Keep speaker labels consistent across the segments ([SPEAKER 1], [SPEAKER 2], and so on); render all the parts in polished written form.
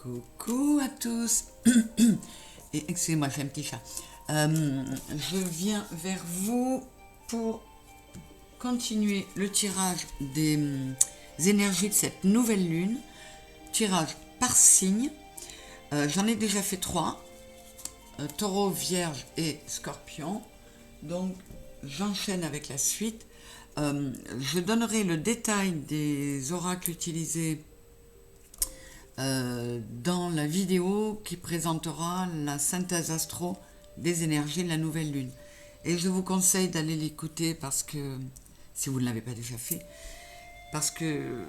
[SPEAKER 1] Coucou à tous. Et excusez-moi, j'ai un petit chat. Je viens vers vous pour continuer le tirage des énergies de cette nouvelle lune. Tirage par signe. J'en ai déjà fait 3. Taureau, Vierge et Scorpion. Donc j'enchaîne avec la suite. Je donnerai le détail des oracles utilisés dans la vidéo qui présentera la synthèse astro des énergies de la nouvelle lune. Et je vous conseille d'aller l'écouter parce que, si vous ne l'avez pas déjà fait, parce que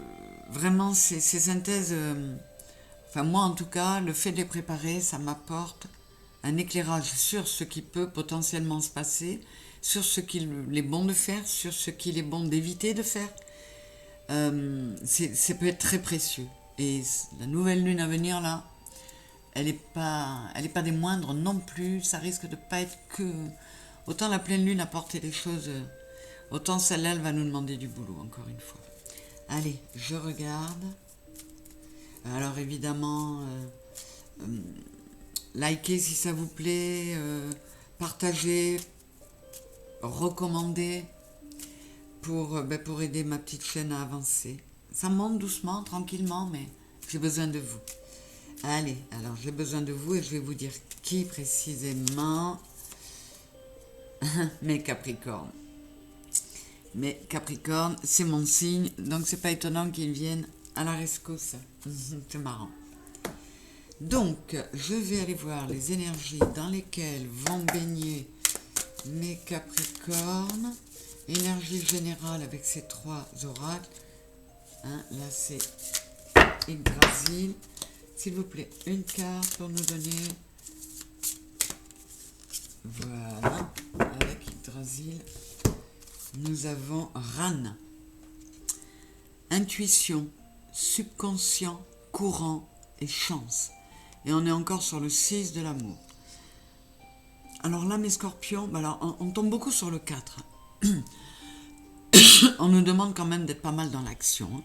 [SPEAKER 1] vraiment ces synthèses, enfin moi en tout cas, le fait de les préparer, ça m'apporte un éclairage sur ce qui peut potentiellement se passer, sur ce qu'il est bon de faire, sur ce qu'il est bon d'éviter de faire. Ça peut être très précieux. Et la nouvelle lune à venir là, elle n'est pas des moindres non plus. Ça risque de pas être que... Autant la pleine lune apporter des choses, autant celle-là, elle va nous demander du boulot, encore une fois. Allez, je regarde. Alors évidemment, likez si ça vous plaît, partagez, recommandez pour aider ma petite chaîne à avancer. Ça monte doucement, tranquillement, mais j'ai besoin de vous. Allez, alors j'ai besoin de vous et je vais vous dire qui précisément. Mes Capricornes. Mes Capricornes, c'est mon signe, donc c'est pas étonnant qu'ils viennent à la rescousse. C'est marrant. Donc, je vais aller voir les énergies dans lesquelles vont baigner mes Capricornes. Énergie générale avec ces 3 oracles. Là, c'est Yggdrasil. S'il vous plaît, une carte pour nous donner. Voilà. Avec Yggdrasil, nous avons Ran. Intuition, subconscient, courant et chance. Et on est encore sur le 6 de l'amour. Alors là, mes scorpions, alors on tombe beaucoup sur le 4. On nous demande quand même d'être pas mal dans l'action.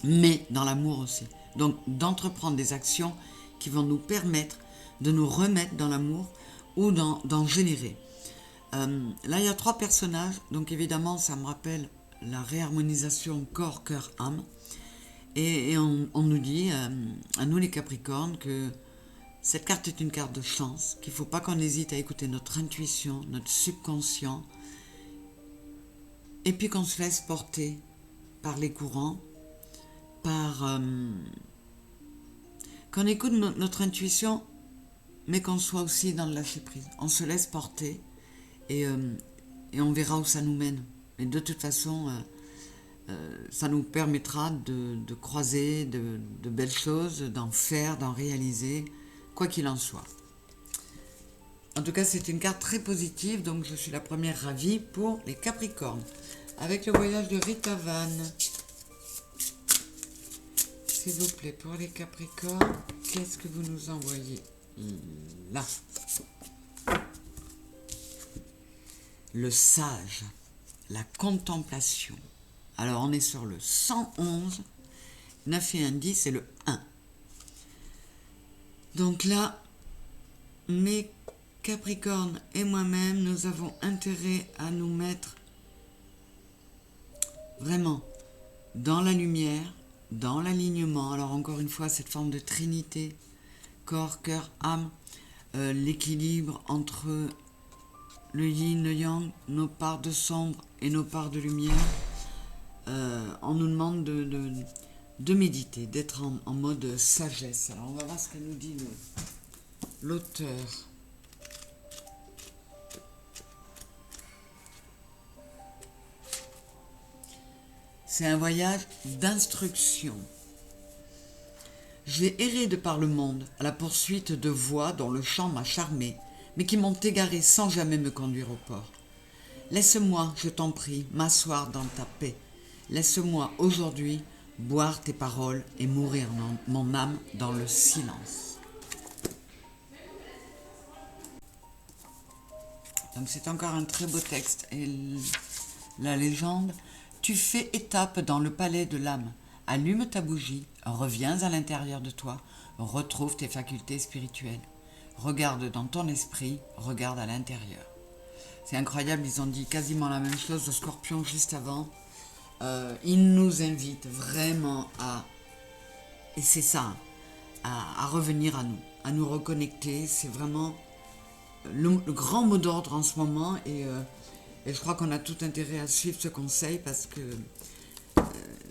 [SPEAKER 1] Mais dans l'amour aussi. Donc d'entreprendre des actions qui vont nous permettre de nous remettre dans l'amour ou d'en générer. Là, il y a 3 personnages, donc évidemment, ça me rappelle la réharmonisation corps, cœur, âme. Et on nous dit, à nous les Capricornes, que cette carte est une carte de chance, qu'il ne faut pas qu'on hésite à écouter notre intuition, notre subconscient, et puis qu'on se laisse porter par les courants, qu'on écoute notre intuition, mais qu'on soit aussi dans le lâcher-prise. On se laisse porter et on verra où ça nous mène. Mais de toute façon, ça nous permettra de croiser de belles choses, d'en faire, d'en réaliser, quoi qu'il en soit. En tout cas, c'est une carte très positive, donc je suis la première ravie pour les Capricornes. Avec le voyage de Rita Van. S'il vous plaît, pour les Capricornes, qu'est-ce que vous nous envoyez là? Le sage, la contemplation. Alors, on est sur le 111, 9 et 1, 10 et le 1. Donc là, mes Capricornes et moi-même, nous avons intérêt à nous mettre vraiment dans la lumière, dans l'alignement. Alors encore une fois, cette forme de trinité, corps, cœur, âme, l'équilibre entre le yin, le yang, nos parts de sombre et nos parts de lumière. On nous demande de méditer, d'être en mode sagesse. Alors on va voir ce que nous dit l'auteur. C'est un voyage d'instruction. J'ai erré de par le monde à la poursuite de voies dont le chant m'a charmé, mais qui m'ont égaré sans jamais me conduire au port. Laisse-moi, je t'en prie, m'asseoir dans ta paix. Laisse-moi aujourd'hui boire tes paroles et mourir mon âme dans le silence. Donc c'est encore un très beau texte. Et la légende, tu fais étape dans le palais de l'âme. allume ta bougie, reviens à l'intérieur de toi, retrouve tes facultés spirituelles. Regarde dans ton esprit, regarde à l'intérieur. C'est incroyable, ils ont dit quasiment la même chose, le Scorpion juste avant. Il nous invite vraiment et c'est ça, à revenir à nous reconnecter. C'est vraiment le grand mot d'ordre en ce moment et je crois qu'on a tout intérêt à suivre ce conseil parce que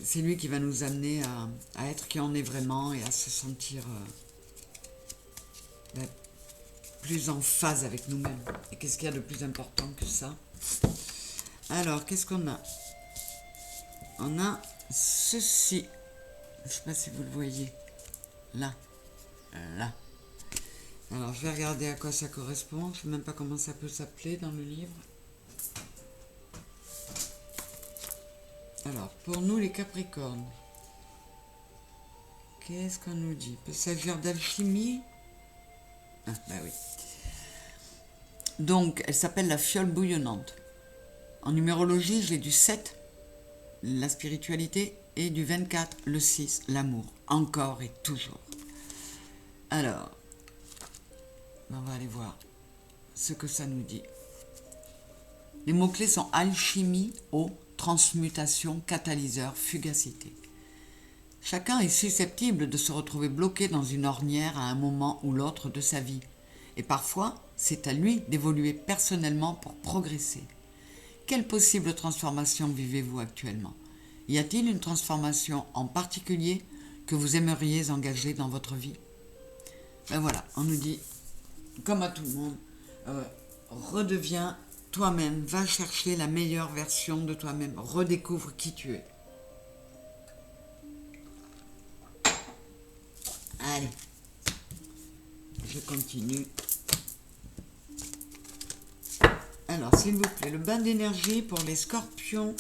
[SPEAKER 1] c'est lui qui va nous amener à être qui on est vraiment et à se sentir plus en phase avec nous-mêmes. Et qu'est-ce qu'il y a de plus important que ça? Alors, qu'est-ce qu'on a? On a ceci. Je ne sais pas si vous le voyez. Là. Là. Alors, je vais regarder à quoi ça correspond. Je ne sais même pas comment ça peut s'appeler dans le livre. Alors, pour nous, les Capricornes, qu'est-ce qu'on nous dit? Peut s'agir d'alchimie? Ah, bah oui. Donc, elle s'appelle la fiole bouillonnante. En numérologie, j'ai du 7, la spiritualité, et du 24, le 6, l'amour. Encore et toujours. Alors, on va aller voir ce que ça nous dit. Les mots-clés sont alchimie, eau, transmutation, catalyseur, fugacité. Chacun est susceptible de se retrouver bloqué dans une ornière à un moment ou l'autre de sa vie. Et parfois, c'est à lui d'évoluer personnellement pour progresser. Quelle possible transformation vivez-vous actuellement? Y a-t-il une transformation en particulier que vous aimeriez engager dans votre vie? Ben voilà, on nous dit, comme à tout le monde, redeviens toi-même, va chercher la meilleure version de toi-même, redécouvre qui tu es. Allez, je continue. Alors, s'il vous plaît, le bain d'énergie pour les scorpions,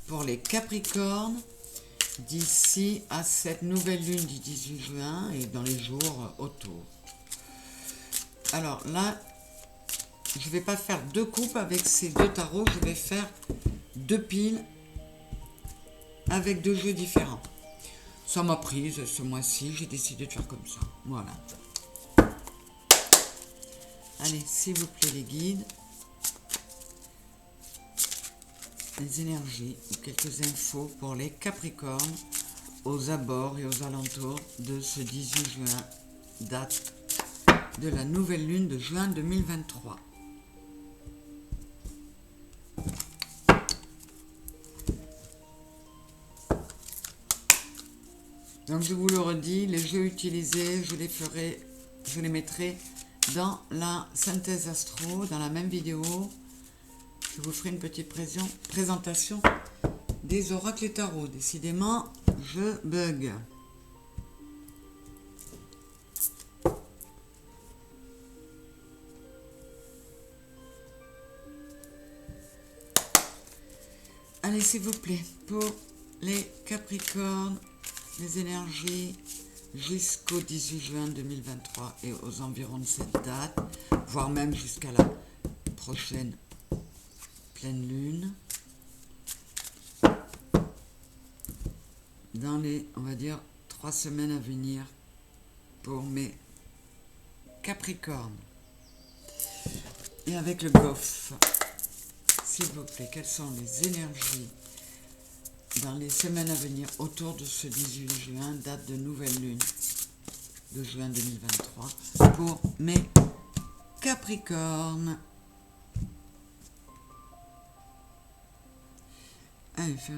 [SPEAKER 1] pour les capricornes, d'ici à cette nouvelle lune du 18 juin et dans les jours autour. Alors là, je ne vais pas faire deux coupes avec ces deux tarots, je vais faire deux piles avec deux jeux différents. Ça m'a prise ce mois-ci, j'ai décidé de faire comme ça. Voilà. Allez, s'il vous plaît, les guides, les énergies ou quelques infos pour les Capricornes aux abords et aux alentours de ce 18 juin, date de la nouvelle lune de juin 2023. Donc je vous le redis, les jeux utilisés, je les mettrai dans la synthèse astro, dans la même vidéo. Je vous ferai une petite présentation des oracles et tarots. Décidément, je bug. Allez, s'il vous plaît, pour les Capricornes, les énergies jusqu'au 18 juin 2023 et aux environs de cette date, voire même jusqu'à la prochaine pleine lune, dans les, on va dire, 3 semaines à venir pour mes Capricornes. Et avec le Goff, s'il vous plaît, quelles sont les énergies dans les semaines à venir autour de ce 18 juin, date de nouvelle lune de juin 2023, pour mes Capricornes. Allez, faire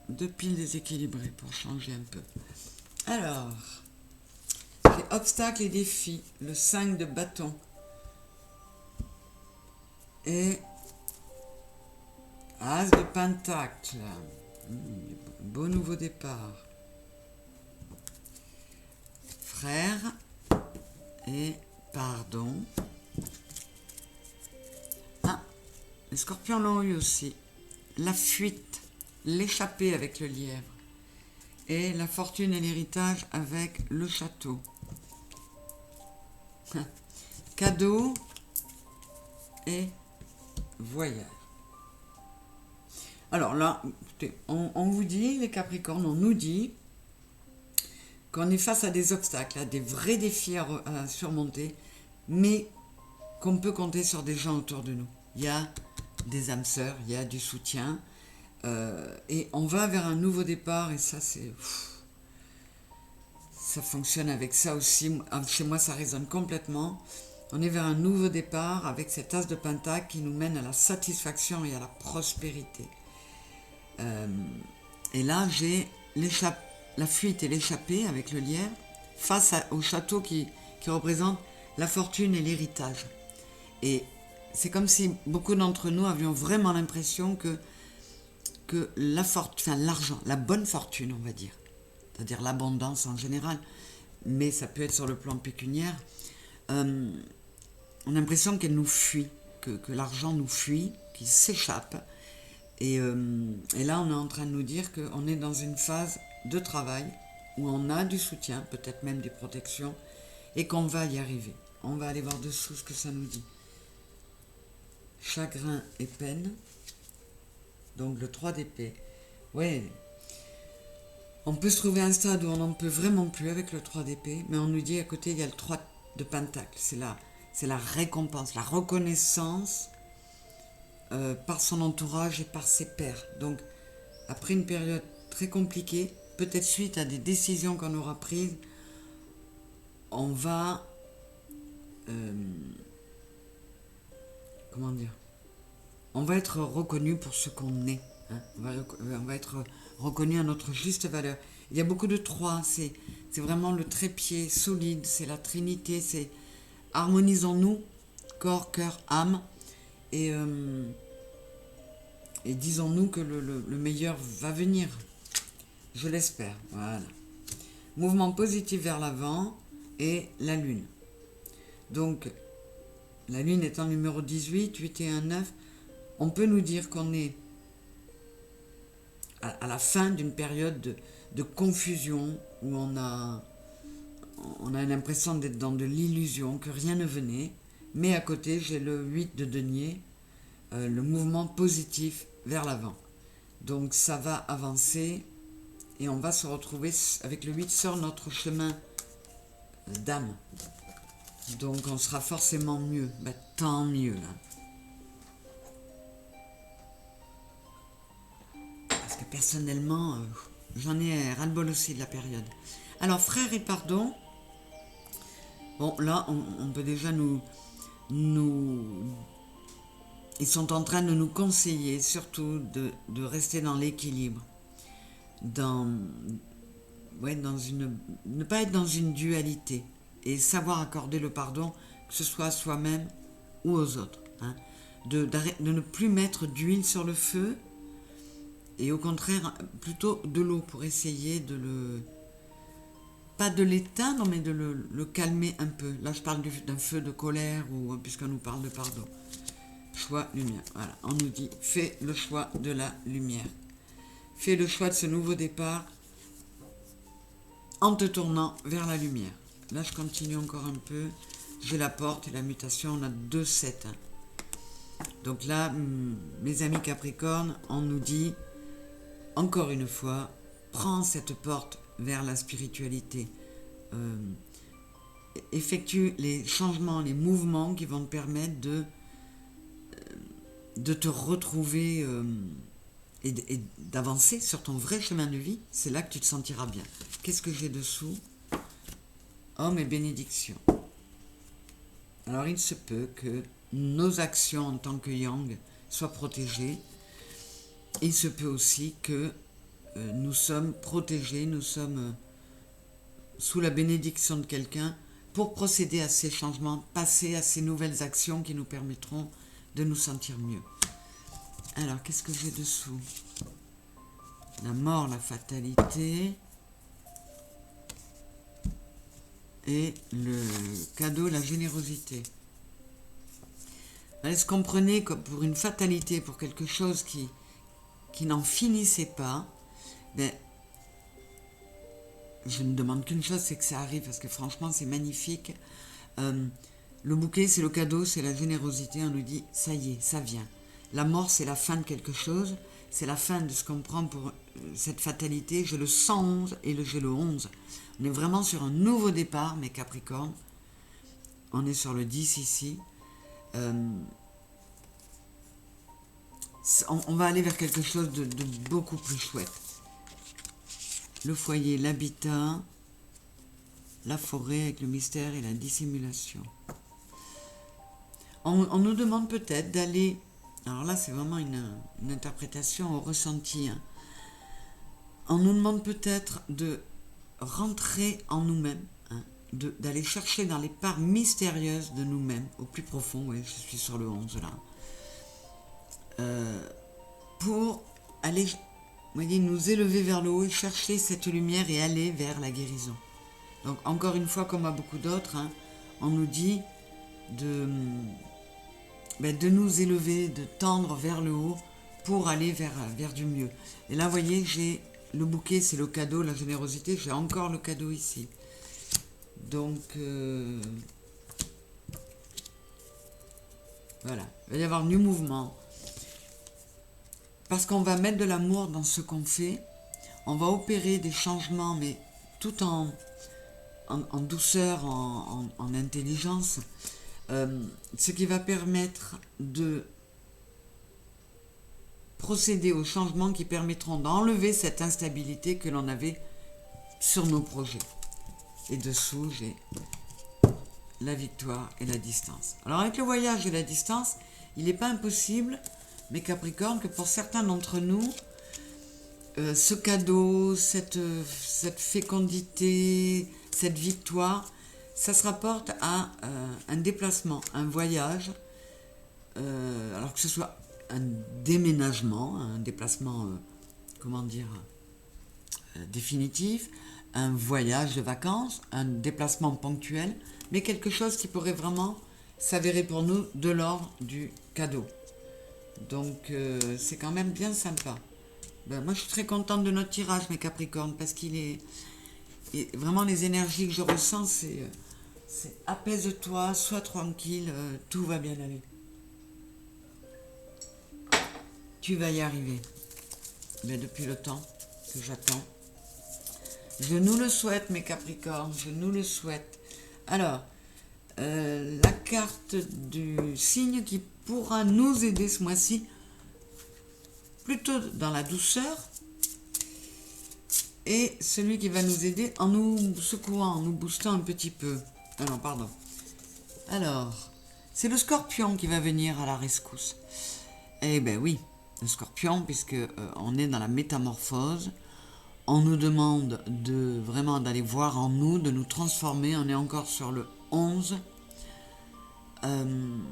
[SPEAKER 1] deux piles déséquilibrées pour changer un peu. Alors, les obstacles et défis, le 5 de bâton et As de pentacle. Beau nouveau départ. Frère et pardon. Ah, les scorpions l'ont eu aussi. La fuite, l'échapper avec le lièvre. Et la fortune et l'héritage avec le château. Cadeau et voyage. Alors là, écoutez, on vous dit, les Capricornes, on nous dit qu'on est face à des obstacles, à des vrais défis à surmonter, mais qu'on peut compter sur des gens autour de nous. Il y a des âmes sœurs, il y a du soutien, et on va vers un nouveau départ, et ça c'est... Ça fonctionne avec ça aussi, chez moi ça résonne complètement. On est vers un nouveau départ avec cet as de pentacle qui nous mène à la satisfaction et à la prospérité. Et là j'ai la fuite et l'échappée avec le lierre face au château qui représente la fortune et l'héritage. Et c'est comme si beaucoup d'entre nous avions vraiment l'impression que l'argent, la bonne fortune on va dire, c'est-à-dire l'abondance en général, mais ça peut être sur le plan pécuniaire, on a l'impression qu'elle nous fuit, que l'argent nous fuit, qu'il s'échappe. Et là, on est en train de nous dire qu'on est dans une phase de travail où on a du soutien, peut-être même des protections, et qu'on va y arriver. On va aller voir dessous ce que ça nous dit. Chagrin et peine. Donc le 3 d'épée. Ouais. On peut se trouver à un stade où on n'en peut vraiment plus avec le 3 d'épée, mais on nous dit à côté, il y a le 3 de pentacle. C'est la récompense, la reconnaissance par son entourage et par ses pairs. Donc, après une période très compliquée, peut-être suite à des décisions qu'on aura prises, on va... comment dire ? On va être reconnu pour ce qu'on est. Hein. On va être reconnu à notre juste valeur. Il y a beaucoup de 3, c'est vraiment le trépied solide, c'est la Trinité, c'est harmonisons-nous, corps, cœur, âme, et disons-nous que le meilleur va venir. Je l'espère, voilà. Mouvement positif vers l'avant et la lune. Donc, la lune étant numéro 18, 8 et 1, 9, on peut nous dire qu'on est à la fin d'une période de confusion où on a l'impression d'être dans de l'illusion, que rien ne venait, mais à côté j'ai le 8 de denier, le mouvement positif vers l'avant. Donc ça va avancer et on va se retrouver avec le 8 sur notre chemin d'âme. Donc on sera forcément mieux, tant mieux. Hein. Parce que personnellement, j'en ai ras-le-bol aussi de la période. Alors frère et pardon, bon là on peut déjà ils sont en train de nous conseiller surtout de rester dans l'équilibre, ne pas être dans une dualité et savoir accorder le pardon, que ce soit à soi-même ou aux autres. Hein. De ne plus mettre d'huile sur le feu et au contraire plutôt de l'eau pour essayer pas de l'éteindre, mais de le calmer un peu. Là je parle d'un feu de colère, puisqu'on nous parle de pardon. Choix, lumière. Voilà, on nous dit, fais le choix de la lumière. Fais le choix de ce nouveau départ en te tournant vers la lumière. Là, je continue encore un peu. J'ai la porte et la mutation, on a 2 7. Donc là, mes amis Capricornes, on nous dit, encore une fois, prends cette porte vers la spiritualité. Effectue les changements, les mouvements qui vont te permettre de te retrouver et d'avancer sur ton vrai chemin de vie. C'est là que tu te sentiras bien. Qu'est-ce que j'ai dessous ? Homme et bénédiction. Alors il se peut que nos actions en tant que yang soient protégées. Il se peut aussi que nous sommes protégés, nous sommes sous la bénédiction de quelqu'un pour procéder à ces changements, passer à ces nouvelles actions qui nous permettront de nous sentir mieux. Alors, qu'est-ce que j'ai dessous ? La mort, la fatalité et le cadeau, la générosité. Est-ce qu'on comprenait que pour une fatalité, pour quelque chose qui n'en finissait pas, je ne demande qu'une chose, c'est que ça arrive, parce que franchement, c'est magnifique. Le bouquet, c'est le cadeau, c'est la générosité. On nous dit, ça y est, ça vient. La mort, c'est la fin de quelque chose, c'est la fin de ce qu'on prend pour cette fatalité. J'ai le 111 et j'ai le 11. On est vraiment sur un nouveau départ, mes Capricornes. On est sur le 10 ici. On va aller vers quelque chose de beaucoup plus chouette. Le foyer, l'habitat, la forêt avec le mystère et la dissimulation. On nous demande peut-être d'aller... Alors là, c'est vraiment une interprétation au ressenti. Hein. On nous demande peut-être de rentrer en nous-mêmes, hein, d'aller chercher dans les parts mystérieuses de nous-mêmes, au plus profond, oui, je suis sur le 11 là, pour aller, vous voyez, nous élever vers le haut et chercher cette lumière et aller vers la guérison. Donc encore une fois, comme à beaucoup d'autres, hein, on nous dit de nous élever, de tendre vers le haut pour aller vers du mieux. Et là, vous voyez, j'ai le bouquet, c'est le cadeau, la générosité, j'ai encore le cadeau ici. Donc, voilà, il va y avoir du mouvement. Parce qu'on va mettre de l'amour dans ce qu'on fait, on va opérer des changements, mais tout en douceur, en intelligence, ce qui va permettre de procéder aux changements qui permettront d'enlever cette instabilité que l'on avait sur nos projets. Et dessous, j'ai la victoire et la distance. Alors avec le voyage et la distance, il n'est pas impossible, mes Capricornes, que pour certains d'entre nous, ce cadeau, cette fécondité, cette victoire, ça se rapporte à un déplacement, un voyage, alors que ce soit un déménagement, un déplacement, définitif, un voyage de vacances, un déplacement ponctuel, mais quelque chose qui pourrait vraiment s'avérer pour nous de l'ordre du cadeau. Donc c'est quand même bien sympa. Moi je suis très contente de notre tirage, mes Capricornes, parce qu'il est... Et vraiment les énergies que je ressens, c'est apaise-toi, sois tranquille, tout va bien aller. Tu vas y arriver. Mais depuis le temps que j'attends. Je nous le souhaite, mes Capricornes, je nous le souhaite. Alors, la carte du signe qui pourra nous aider ce mois-ci, plutôt dans la douceur, et celui qui va nous aider en nous secouant, en nous boostant un petit peu. Ah non, pardon. Alors, c'est le Scorpion qui va venir à la rescousse. Eh ben oui, le Scorpion, puisque on est dans la métamorphose. On nous demande vraiment d'aller voir en nous, de nous transformer. On est encore sur le 11. On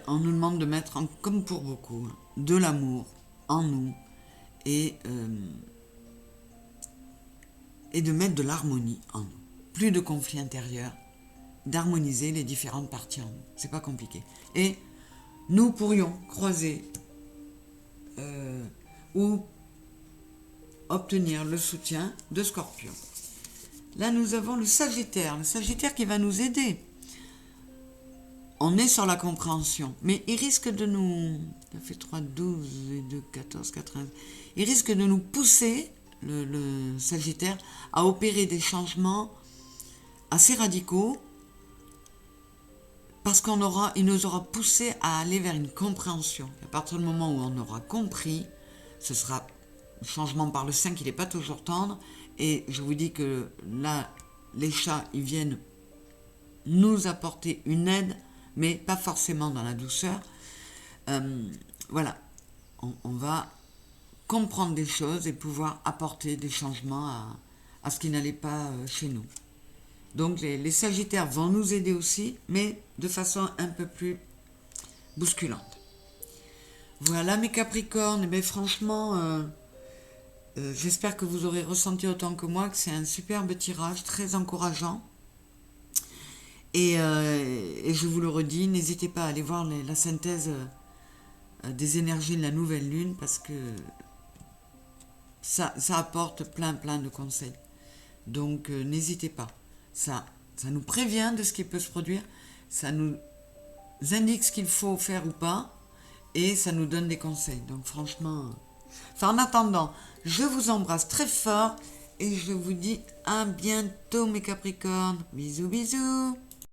[SPEAKER 1] nous demande de mettre, comme pour beaucoup, de l'amour en nous et de mettre de l'harmonie en nous. Plus de conflits intérieurs, d'harmoniser les différentes parties en nous. C'est pas compliqué. Et nous pourrions croiser ou obtenir le soutien de Scorpion. Là, nous avons le Sagittaire qui va nous aider. On est sur la compréhension, mais il risque de nous... Ça fait 3, 12 et 2, 14, 80... Il risque de nous pousser, le Sagittaire, à opérer des changements assez radicaux, parce il nous aura poussé à aller vers une compréhension. À partir du moment où on aura compris, ce sera... Le changement par le 5, il n'est pas toujours tendre. Et je vous dis que là, les chats, ils viennent nous apporter une aide, mais pas forcément dans la douceur. Voilà, on va comprendre des choses et pouvoir apporter des changements à ce qui n'allait pas chez nous. Donc les Sagittaires vont nous aider aussi, mais de façon un peu plus bousculante. Voilà mes Capricornes, mais franchement... j'espère que vous aurez ressenti autant que moi que c'est un superbe tirage, très encourageant. Et je vous le redis, n'hésitez pas à aller voir la synthèse des énergies de la nouvelle lune, parce que ça apporte plein de conseils. Donc n'hésitez pas. Ça nous prévient de ce qui peut se produire, ça nous indique ce qu'il faut faire ou pas, et ça nous donne des conseils. Donc franchement... Enfin, en attendant, je vous embrasse très fort et je vous dis à bientôt mes Capricornes. Bisous, bisous.